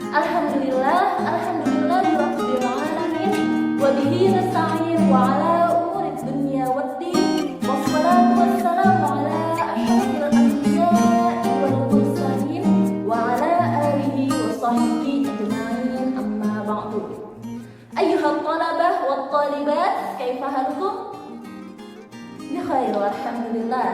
Alhamdulillah, alhamdulillahirabbil alamin. Wa bihi nasta'in wa ala umuri dunya waddin. Wassalatu wassalamu ala asyrafil anbiya'i wal mursalin wa ala alihi wa sahbihi ajma'in. Amma ba'du. Ayyuhat talabah wat talibat, kaifa halukum? Bi khair, alhamdulillah.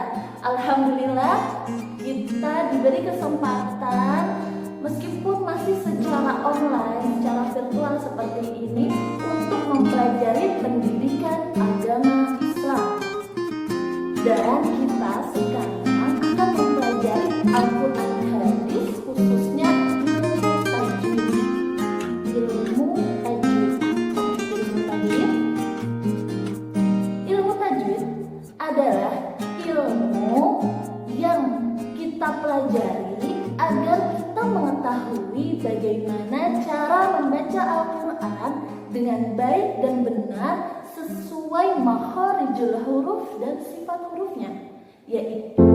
Alhamdulillah kita diberi kesempatan meskipun masih secara online, secara virtual seperti ini untuk mempelajari pendidikan agama Islam. Dan kita sekarang akan mempelajari Al-Quran hadis, khususnya ilmu tajwid. Ilmu tajwid adalah ilmu yang kita pelajari agar kita mengetahui bagaimana cara membaca Al-Quran dengan baik dan benar sesuai makharijul huruf dan sifat hurufnya, yaitu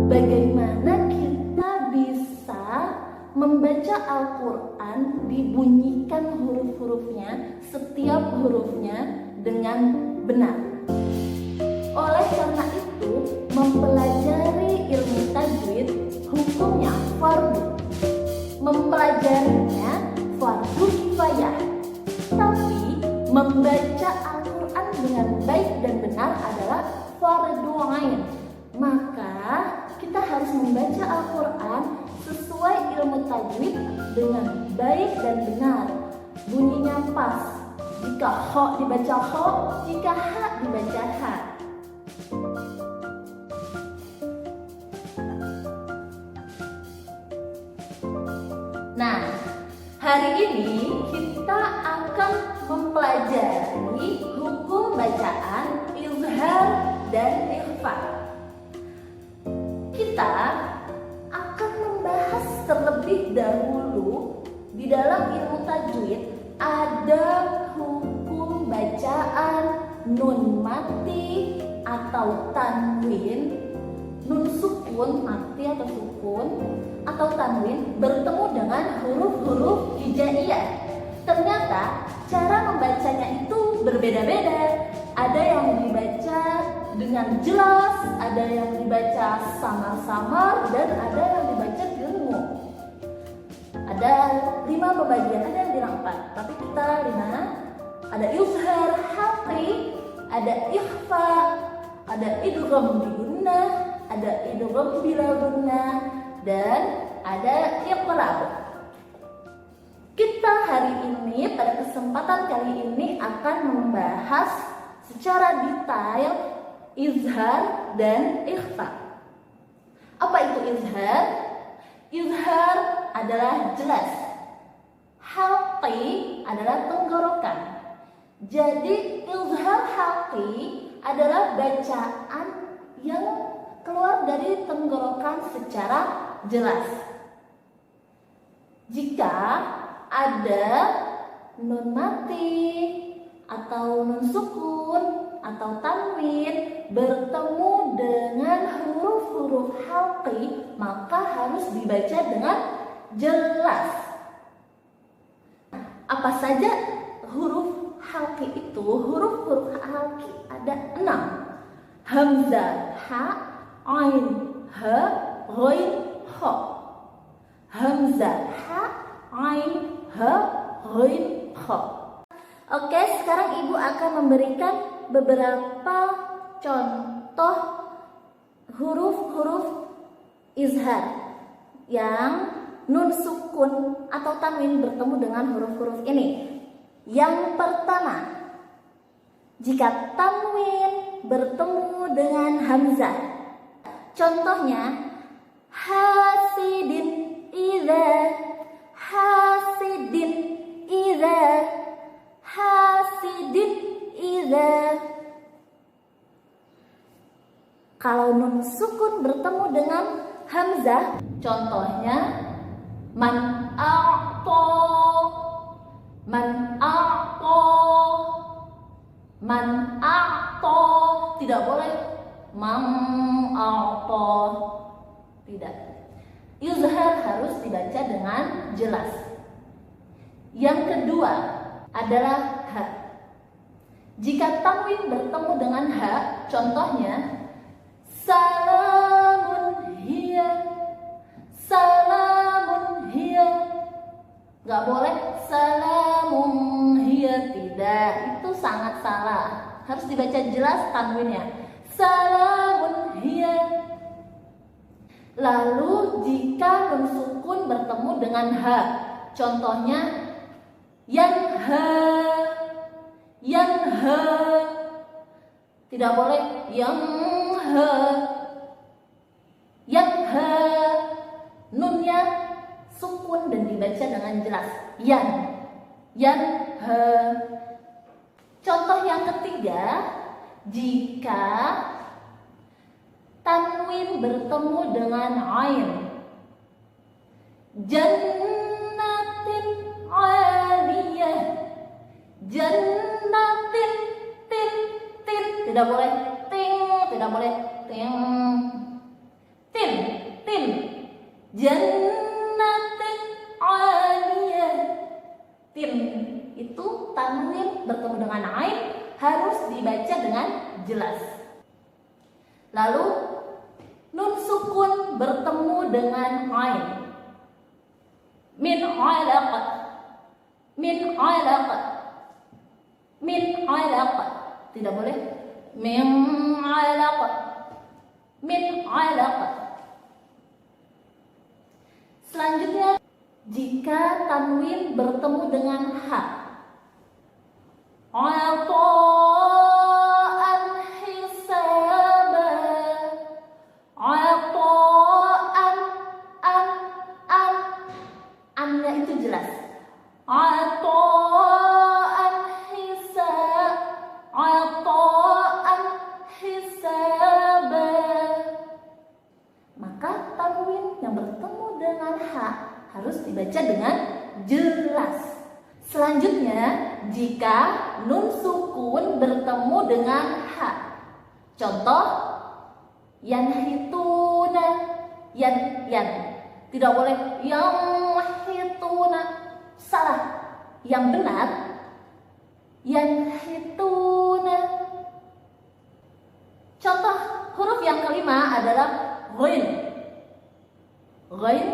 bagaimana kita bisa membaca Al-Quran, dibunyikan huruf-hurufnya, setiap hurufnya dengan benar. Oleh karena itu, mempelajari ilmu tajwid hukumnya fardu. Mempelajarinya fardu kifayah. Tapi membaca Al-Quran dengan baik dan benar adalah fardu ain. Maka kita harus membaca Al-Quran sesuai ilmu tajwid dengan baik dan benar. Bunyinya pas. Jika ho dibaca ho, jika ha dibaca ha. Nah, hari ini kita akan mempelajari hukum bacaan izhar dan ikhfa. Kita akan membahas terlebih dahulu di dalam ilmu tajwid ada hukum bacaan nun mati atau tanwin, nun sukun mati atau sukun atau tanwin bertemu dengan huruf-huruf hijaiyah. Ternyata cara membacanya itu berbeda-beda. Ada yang dibaca dengan jelas, ada yang dibaca samar-samar, dan ada yang dibaca dengung. Ada 5 pembagian, ada yang bilang 4, tapi kita 5. Ada izhar haqi, ada ikhfa, ada idgham bi gunnah, ada idgham bila gunnah, dan ada iqlab. Kita hari ini pada kesempatan kali ini akan membahas secara detail izhar dan ikhfa. Apa itu izhar? Izhar adalah jelas. Halqi adalah tenggorokan. Jadi izhar halqi adalah bacaan yang keluar dari tenggorokan secara jelas. Jika ada nun mati atau nun sukun atau tanwin bertemu dengan huruf-huruf halqi, maka harus dibaca dengan jelas. Apa saja huruf halqi itu? Huruf-huruf halqi ada 6. Hamzah ha, ain ha, ghain kha. Hamzah ha, ain ha, ghain kha. Oke, sekarang Ibu akan memberikan beberapa contoh huruf-huruf izhar yang nun sukun atau tanwin bertemu dengan huruf-huruf ini. Yang pertama, jika tanwin bertemu dengan hamzah, contohnya hasidin idza, hasidin idza, hasidin idza. Kalau nun sukun bertemu dengan hamzah, contohnya man a'ta, man a'ta, man a'ta. Tidak boleh man a'ta, tidak. Izhar harus dibaca dengan jelas. Yang kedua adalah ha. Jika tanwin bertemu dengan ha, contohnya salamun hiya, salamun hiya. Gak boleh salamun hiya, tidak, itu sangat salah. Harus dibaca jelas tanwinnya, salamun hiya. Lalu jika nun sukun bertemu dengan ha, contohnya yanha, yanha, tidak boleh yanha, yanha. Nunnya sukun dan dibaca dengan jelas, yan, yanha. Contoh yang ketiga, jika tanwin bertemu dengan ain, jannatin aliyah, jannatin, tin, tin, tidak boleh ting, tidak boleh ting, tin, tin, jannatin aliyah, tin. Itu tanwin bertemu dengan ain harus dibaca dengan jelas. Lalu nun sukun bertemu dengan ain, min alaq, min alaq, min alaq, tidak boleh min alaq, min alaq. Selanjutnya, jika tanwin bertemu dengan ha, ata'an hisaba, ata'an, annya itu jelas, ata'an hisab, ata'an hisaba. Maka tanwin yang bertemu dengan ha harus dibaca dengan jelas. Selanjutnya, jika nun sukun bertemu dengan ha, contoh yanhituna, yan, tidak boleh yanhituna, salah. Yang benar yanhituna. Contoh huruf yang kelima adalah ghain, ghain,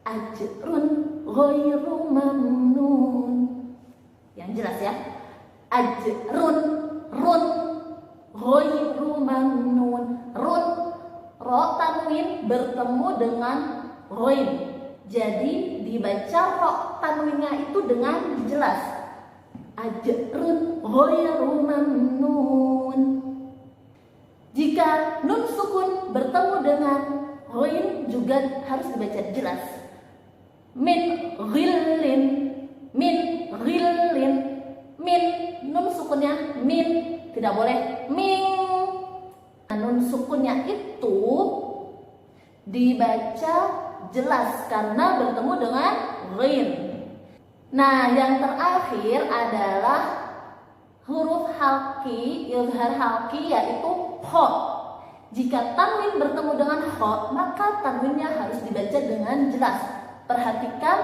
ajrun ghairu mamnun. Yang jelas ya, ajrun, run, ghairu mamnun. Run, ro tanwin bertemu dengan ghain, jadi dibaca ro tanwinnya itu dengan jelas, ajrun ghairu mamnun. Jika nun sukun bertemu dengan ghain juga harus dibaca jelas, min ghillin, min ghillin, min, nun sukunnya min, tidak boleh ming. Nun sukunnya itu dibaca jelas karena bertemu dengan ghain. Nah, yang terakhir adalah huruf halki, izhar halki, yaitu ho. Jika tanwin bertemu dengan ho, maka tanwinnya harus dibaca dengan jelas. Perhatikan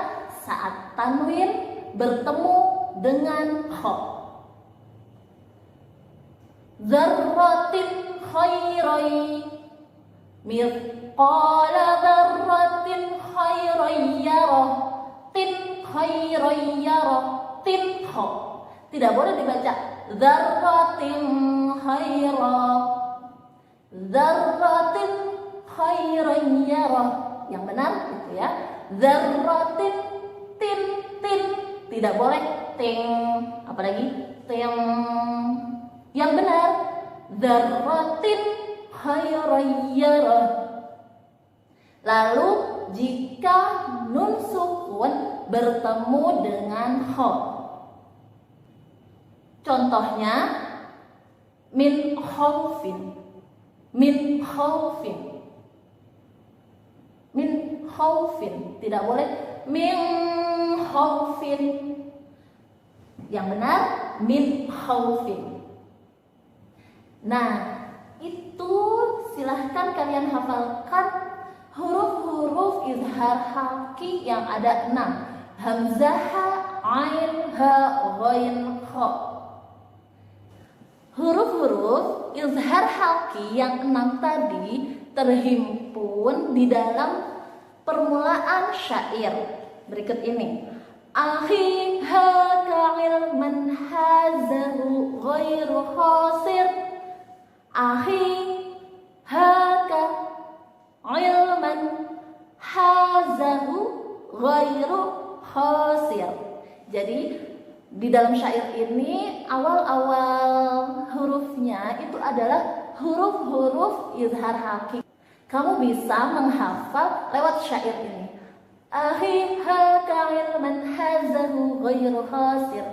saat tanwin bertemu dengan ho. Dzarratin khairai, mithqala dzarratin khairai yarah, tin khairai yarah, tin ho. Tidak boleh dibaca dzarratin khairah, dzarratin khairai yarah. Yang benar gitu ya, dzarratin, tin, tin, tidak boleh ting, apalagi ting. Yang benar dzarratin khairai yarah. Lalu jika nun sukun bertemu dengan ho, contohnya min khaufin, min khaufin, min khaufin, tidak boleh min khaufin. Yang benar min khaufin. Nah, itu silahkan kalian hafalkan huruf-huruf izhar halki yang ada 6, hamzah ha, ain ha, ghain kha. Huruf-huruf izhar halki yang 6 tadi terhimpun di dalam permulaan syair berikut ini. Akhi haka ilman hazahu ghairu khasir. Akhi haka ilman hazahu ghairu khasir. Jadi di dalam syair ini awal-awal hurufnya itu adalah huruf-huruf izhar halki. Kamu bisa menghafal lewat syair ini. Akhi haka ilman hazahu ghairu khasir.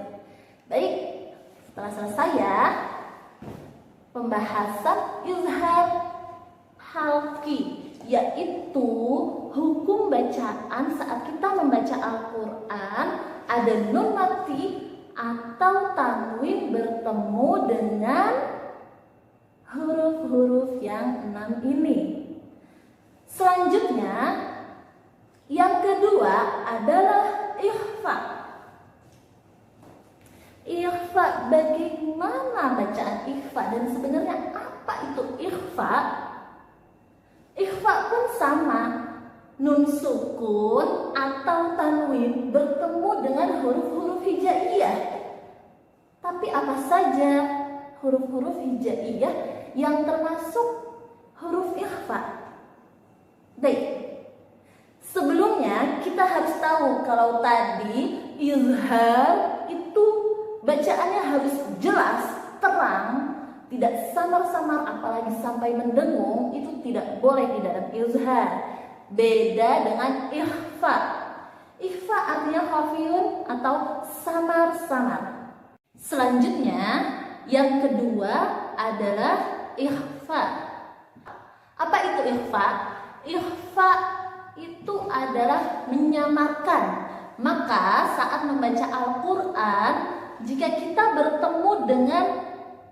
Baik, setelah selesai ya pembahasan izhar halki, yaitu hukum bacaan saat kita membaca Al-Quran ada nun mati atau tanwin bertemu dengan huruf-huruf yang 6 ini. Selanjutnya, yang kedua adalah ikhfa. Ikhfa, bagaimana bacaan ikhfa dan sebenarnya apa itu ikhfa? Ikhfa pun sama, nun sukun atau tanwin bertemu dengan huruf-huruf hijaiyah. Tapi apa saja huruf-huruf hijaiyah yang termasuk huruf ikhfa? Baik, sebelumnya kita harus tahu kalau tadi izhar itu bacaannya harus jelas, terang, tidak samar-samar apalagi sampai mendengung, itu tidak boleh di dalam izhar. Beda dengan ikhfa. Ikhfa artinya khafiyun atau samar-samar. Selanjutnya yang kedua adalah ikhfa. Apa itu ikhfa? Ikhfa itu adalah menyamarkan. Maka saat membaca Al-Quran, jika kita bertemu dengan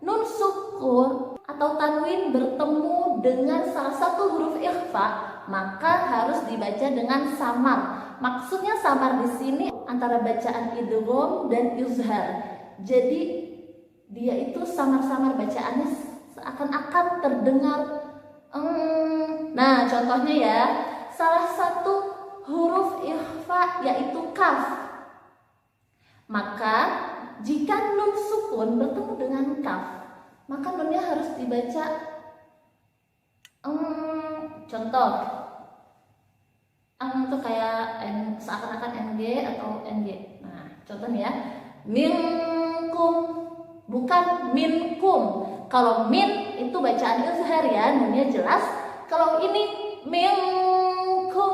nun sukun atau tanwin bertemu dengan salah satu huruf ikhfa, maka harus dibaca dengan samar. Maksudnya samar di sini antara bacaan idgham dan izhar. Jadi dia itu samar-samar bacaannya seakan-akan terdengar. Nah, contohnya ya, salah satu huruf ikhfa yaitu kaf. Maka jika nun sukun bertemu dengan kaf, maka nunnya harus dibaca contoh itu kayak seakan-akan ng atau ng. Nah, contohnya ya, minkum bukan minkum. Kalau min itu bacaan izhar ya, nunnya jelas. Kalau ini minkum,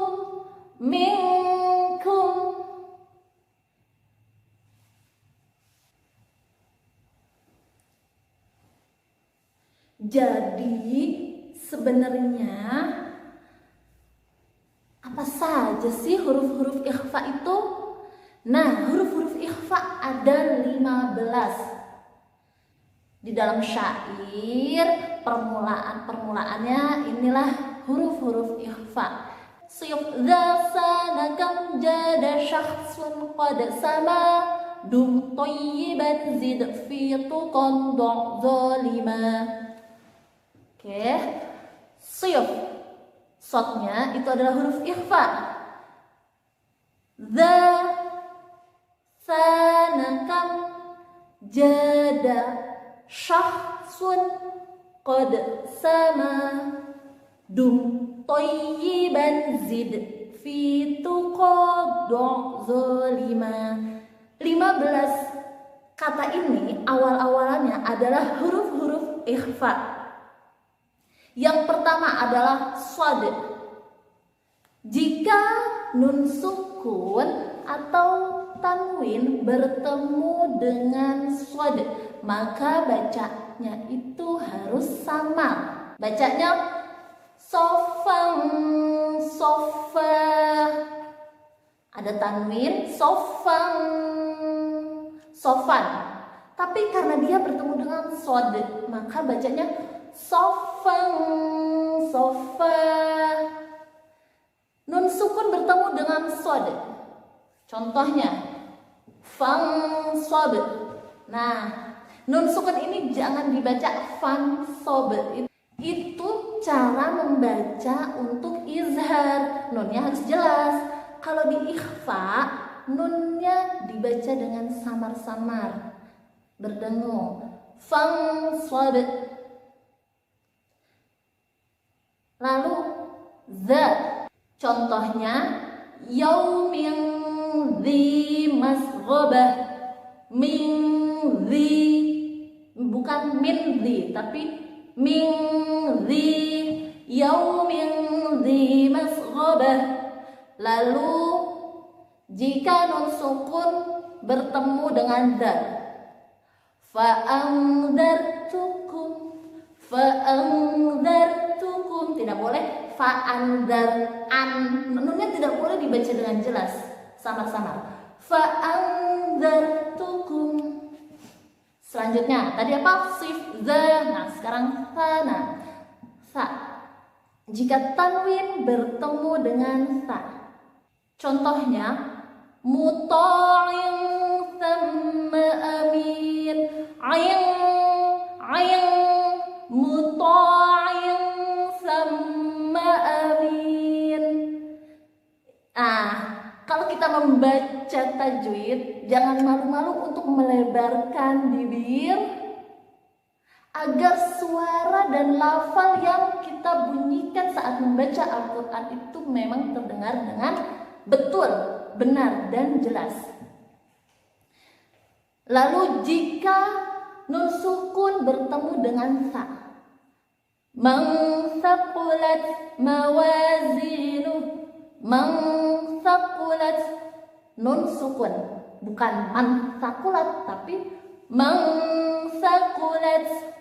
minkum. Jadi sebenarnya apa saja sih huruf-huruf ikhfa itu? Nah, huruf-huruf ikhfa ada 15. Di dalam syair permulaannya inilah huruf-huruf ikhfa. Siyuk dza sanakam jada syakhsun qad sama dum thayyiban zid fi tuqan zalima. Oke, siyuk sotnya itu adalah huruf ikhfa. Dza sanakam jada syakhsun qad sama dum thayyiban zid fi tuqaddu zalima. 15 kata ini awal-awalannya adalah huruf-huruf ikhfa. Yang pertama adalah shad. Jika nun sukun atau tanwin bertemu dengan shad, maka bacanya itu harus sama. Bacanya sofang, sofa. Ada tanwin, sofang, sofan. Tapi karena dia bertemu dengan shad, maka bacanya sofang, sofa. Nun sukun bertemu dengan shad. Contohnya, fansob. Nah, nun sukun ini jangan dibaca fansob. Itu cara membaca untuk izhar. Nunnya harus jelas. Kalau di ikhfa, nunnya dibaca dengan samar-samar, berdengung. Fansob. Lalu za. Contohnya, yaumin dzi masghobah. Min dzi, bukan min dzi, tapi min dzi, yaumin dzi masghobah. Lalu jika nun sukun bertemu dengan za, fa'andzartukum, fa'andzartukum, tidak boleh fa'andzar-an, nunnya tidak boleh dibaca dengan jelas, samar-samar. Fa'andzartukum. Selanjutnya, tadi apa? Sif, za. Nah, sekarang sana. Sa. Jika tanwin bertemu dengan sa. Contohnya, muta'in thamma amin. Ain, ain, muta'in thamma amin. Kalau kita membaca tajwid, jangan malu-malu untuk melebarkan bibir agar suara dan lafal yang kita bunyikan saat membaca Al-Quran itu memang terdengar dengan betul, benar, dan jelas. Lalu jika nun sukun bertemu dengan sa, man thaqulat mawazinuh, man thaqulat, nun sukun, bukan man thaqulat, tapi man thaqulat.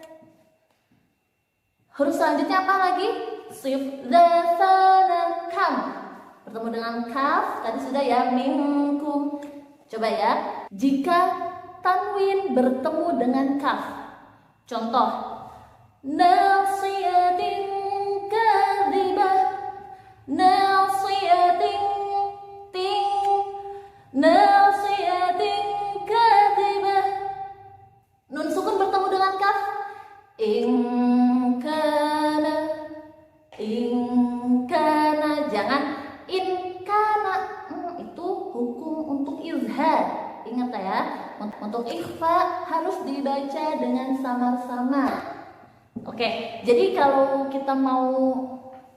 Huruf selanjutnya apa lagi? Sif, za, sa, na, kam. Bertemu dengan kaf, tadi sudah ya, minkum. Coba ya, jika tanwin bertemu dengan kaf. Contoh, nasiyatin kadhibah, nasiyatin ting, nasiyatin kadhibah. Nun sukun bertemu dengan kaf. Inkana, jangan inkana. Itu hukum untuk izhar. Ingat ya, untuk ikhfa harus dibaca dengan samar-samar. Oke, jadi kalau kita mau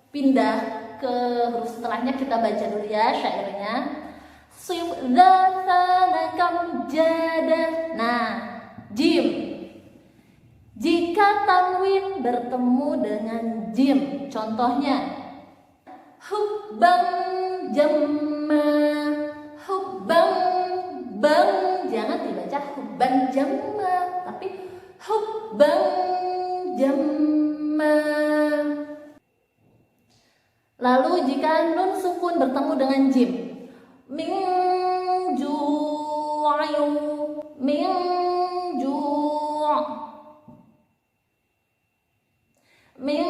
pindah ke huruf setelahnya, kita baca dulu ya syairnya. Sif, za, sa, na, kam, jada. Nah, jim. Jika tanwin bertemu dengan jim, contohnya hubban jamma, hubban bang, jangan dibaca hubban jamma, tapi hubban jamma. Lalu jika nun sukun bertemu dengan jim, min ju'ayu, min ju', min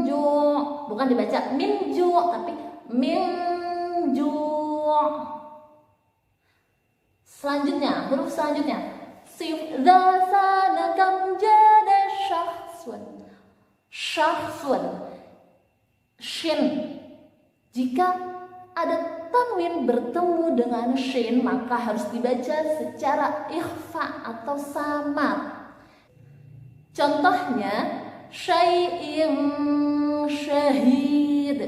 ju', bukan dibaca min ju', tapi min ju'. Selanjutnya, huruf selanjutnya, sif, za, sa, na, kam, jada, syahsun, syahsun, shin. Jika ada tanwin bertemu dengan shin, maka harus dibaca secara ikhfa atau samar. Contohnya, syai'in syahid,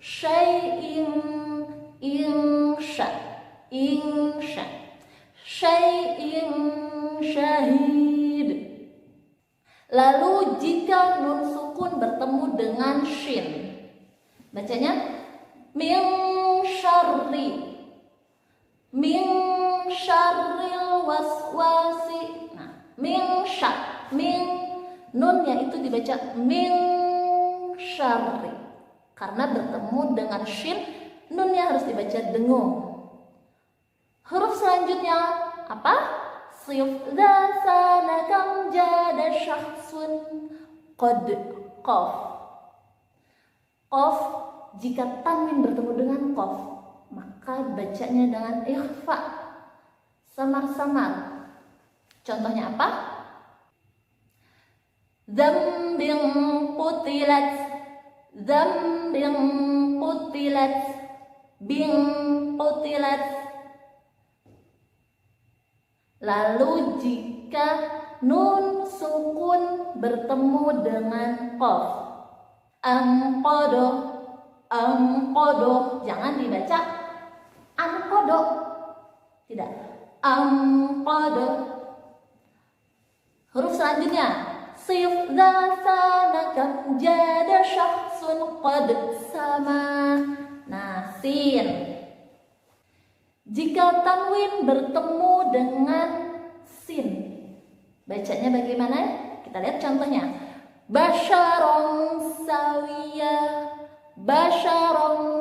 syai'in insya, insya, syai'in syahid. Lalu jika nun sukun bertemu dengan shin, bacanya min syarri, min syarril waswasi. Nah, min syar, min, nunnya itu dibaca min syarri. Karena bertemu dengan shin, nunnya harus dibaca dengung. Huruf selanjutnya apa? Sif, za, sa, na, kam, jada, syahsun, qad, qaf. Qaf, jika tanwin bertemu dengan qaf, maka maka bacanya dengan ikhfa, samar-samar. Contohnya apa? Dzambin qutilat, dzambin qutilat, bin qutilat. Lalu jika nun sukun bertemu dengan qaf, anqadoh, anqadoh, jangan dibaca anqadoh, tidak, anqadoh. Huruf selanjutnya, sif dza sana kam jada syakhsun qad sama. Nah, sin. Jika tanwin bertemu dengan sin, bacanya bagaimana? Kita lihat contohnya. Basyaron sawiya, basyaron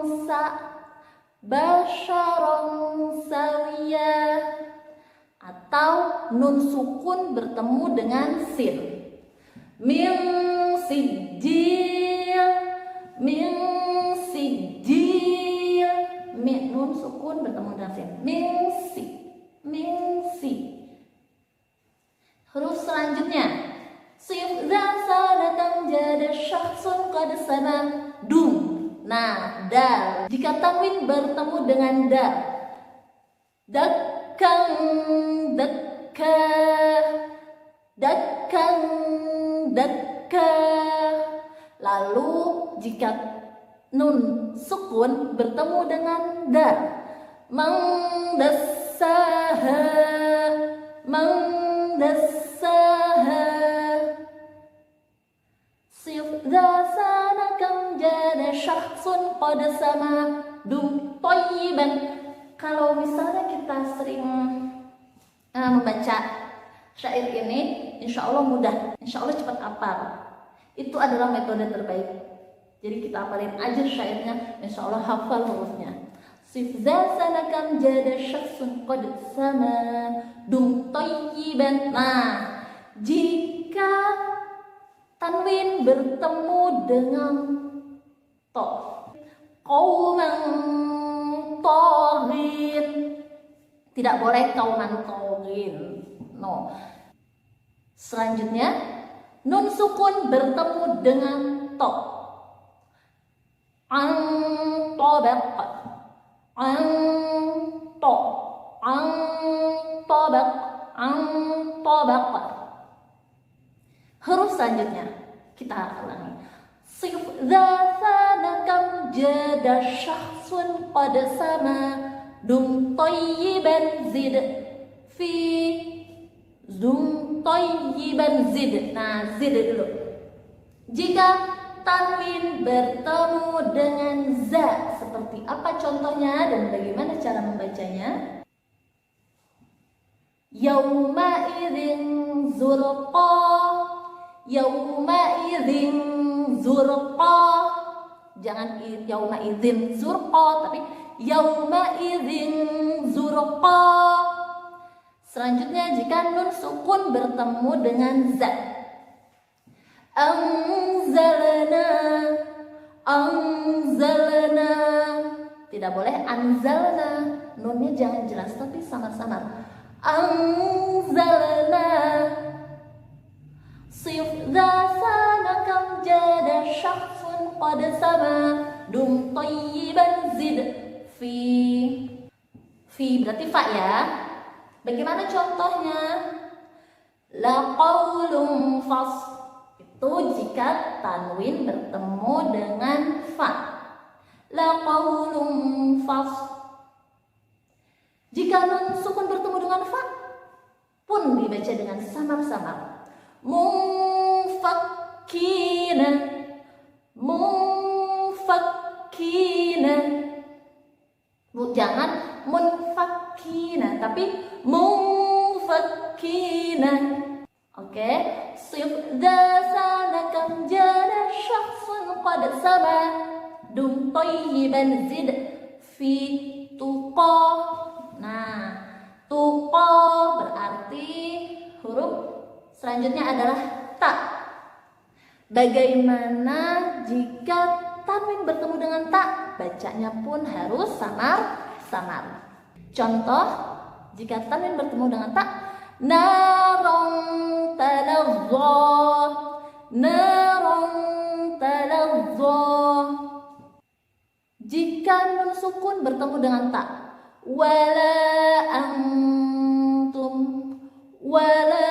basyaron sawiya. Atau nun sukun bertemu dengan sin. Min sijil, min sijil. Nun sukun bertemu dengan sin. Min si. Huruf selanjutnya, sif dza sadatan jada syakhsun qad sama, dum. Nah, dal. Jika tanwin bertemu dengan dal, dakkang, dakka, dakkang, dakka. Lalu jika nun sukun bertemu dengan dal, mangdassaha, mangdassaha. Sif dza sana kam jada syakhsun qad sama, dum thayyiban. Kalau misalnya kita sering membaca syair ini, insya Allah mudah, insya Allah cepat hafal. Itu adalah metode terbaik. Jadi kita hafalin aja syairnya, insya Allah hafal hurufnya. Sif dza sana kam jada syakhsun qad sama, dum thayyiban. Nah, jika tanwin bertemu dengan to, qauman taghin, tidak boleh qauman taghin. No. Selanjutnya, nun sukun bertemu dengan to. Antabaq, anto, antabaq, antabaq. Huruf selanjutnya kita ulangi. Sif dza sana kam jada syakhsun qad sama, dum thayyiban zid fi, dum thayyiban zid. Nah, zid dulu. Jika tanwin bertemu dengan za, seperti apa contohnya dan bagaimana cara membacanya? Yauma idzin zurqa, yauma idzin zurqa. Jangan yauma idzin zurqa, tapi yauma idzin zurqa. Selanjutnya jika nun sukun bertemu dengan za, anzalna, anzalna. Tidak boleh anzalna, nunnya jangan jelas tapi samar-samar. Anzalna. Sif dza sana kam jada syakhsun qad sama, dum thayyiban zid fi. Fi berarti fa ya. Bagaimana contohnya? La qaulun fas. Itu jika tanwin bertemu dengan fa. La qaulun fas. Jika nun sukun bertemu dengan fa pun dibaca dengan samar-samar. Munfakkina, munfakkina. Jangan munfakkina, tapi munfakkina. Oke, sif dza sana kam jada syakhsun qad sama, dum thayyiban zid fi tuqa. Nah, tuqa berarti huruf selanjutnya adalah ta. Bagaimana jika tanwin bertemu dengan ta? Bacanya pun harus samar samar. Contoh, jika tanwin bertemu dengan ta, narong talazza, narong talazza. Jika nun sukun bertemu dengan ta, wala antum, wala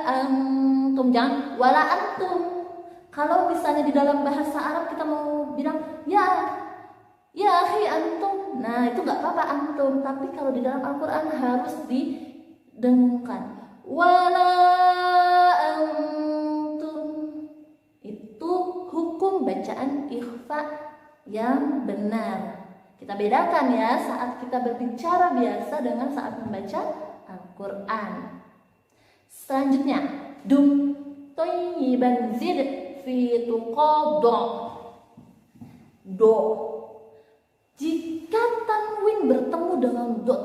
antum. Jangan wala antum. Kalau misalnya di dalam bahasa Arab kita mau bilang ya akhi antum, nah itu nggak apa-apa antum. Tapi kalau di dalam Al-Quran harus didengungkan, wala antum. Itu hukum bacaan ikhfa yang benar. Kita bedakan ya saat kita berbicara biasa dengan saat membaca Al-Quran. Selanjutnya, dum thayyiban zid fi tuqadha. Do. Jika tanwin bertemu dengan dot.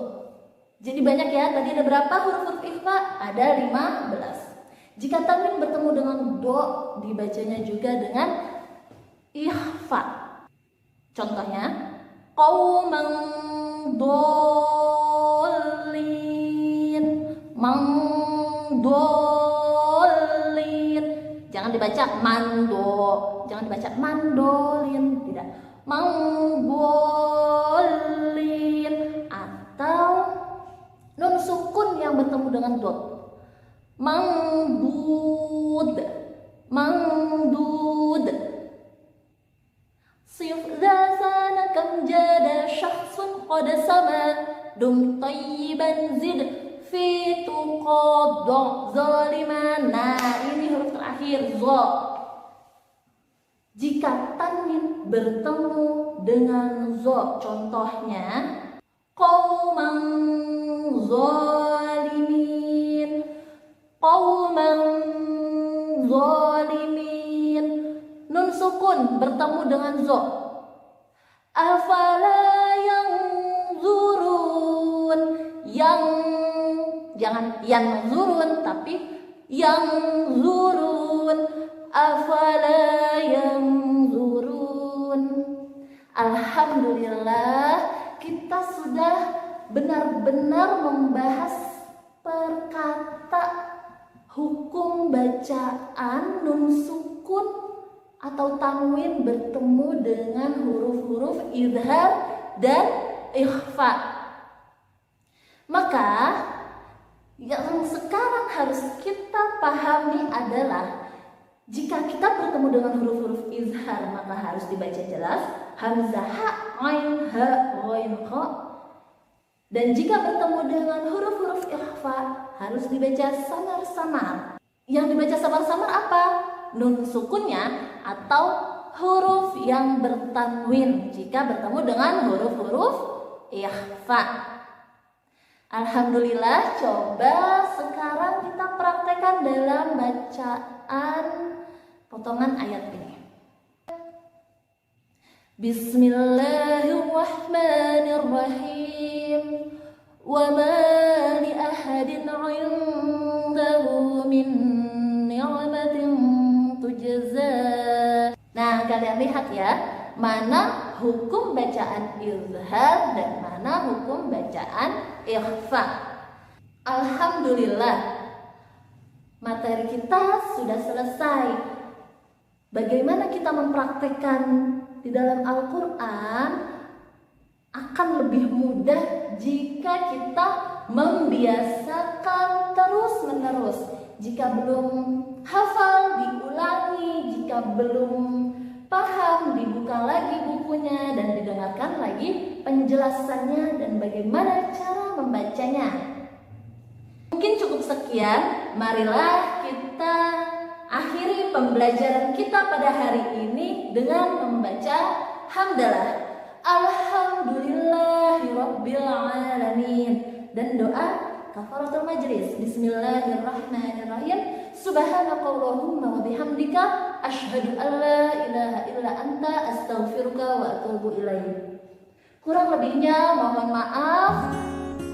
Jadi banyak ya, tadi ada berapa huruf-huruf ikhfa? Ada 15. Jika tanwin bertemu dengan do, dibacanya juga dengan ikhfa. Contohnya, qauman dallin, mandolin. Jangan dibaca mando, jangan dibaca mandolin, tidak. Mangbolin. Atau nun sukun yang bertemu dengan dot. Mangdud, mangdud. Sif dzasana kam jada syakhsun qad sama dum thayyiban zid fi tuqadda zaliman. Nah, ini huruf terakhir zo. Jika tanwin bertemu dengan zo, contohnya qauman zalimin, qauman zalimin. Nun sukun bertemu dengan zo. Afala yanzurun, yang jangan yang zurun tapi yang zurun. Afala yanzurun. Alhamdulillah, kita sudah benar-benar membahas perkata hukum bacaan nun sukun atau tanwin bertemu dengan huruf-huruf izhar dan ikhfa. Maka yang sekarang harus kita pahami adalah jika kita bertemu dengan huruf-huruf izhar maka harus dibaca jelas hamzah ha, ain ha, ghain kha. Dan jika bertemu dengan huruf-huruf ikhfa harus dibaca samar-samar. Yang dibaca samar-samar apa? Nun sukunnya atau huruf yang bertanwin jika bertemu dengan huruf-huruf ikhfa. Alhamdulillah, coba sekarang kita praktekkan dalam bacaan potongan ayat ini. Bismillahirrahmanirrahim. Wa ma li ahadin 'indahu min ni'matin tujza. Nah, kalian lihat ya, mana hukum bacaan izhar dan mana hukum bacaan ikhfa. Alhamdulillah, materi kita sudah selesai. Bagaimana kita mempraktekkan di dalam Al-Quran akan lebih mudah jika kita membiasakan terus-menerus. Jika belum hafal, diulangi. Jika belum paham, dibuka lagi bukunya dan didengarkan lagi penjelasannya dan bagaimana cara membacanya. Mungkin cukup sekian. Marilah kita akhiri pembelajaran kita pada hari ini dengan membaca hamdalah alhamdulillahirabbil alamin dan doa kafaratul majlis. Bismillahirrahmanirrahim. Subhanakallahumma wa bihamdika asyhadu an la ilaha illa anta astaghfiruka wa atubu ilaik. Kurang lebihnya mohon maaf.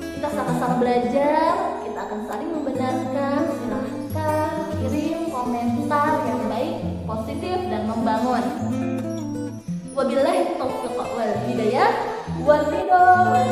Kita sama-sama belajar, kita akan saling membenarkan. Silahkan kirim komentar yang baik, positif dan membangun. Wabillahi taufiq wal hidayah wal ridha wal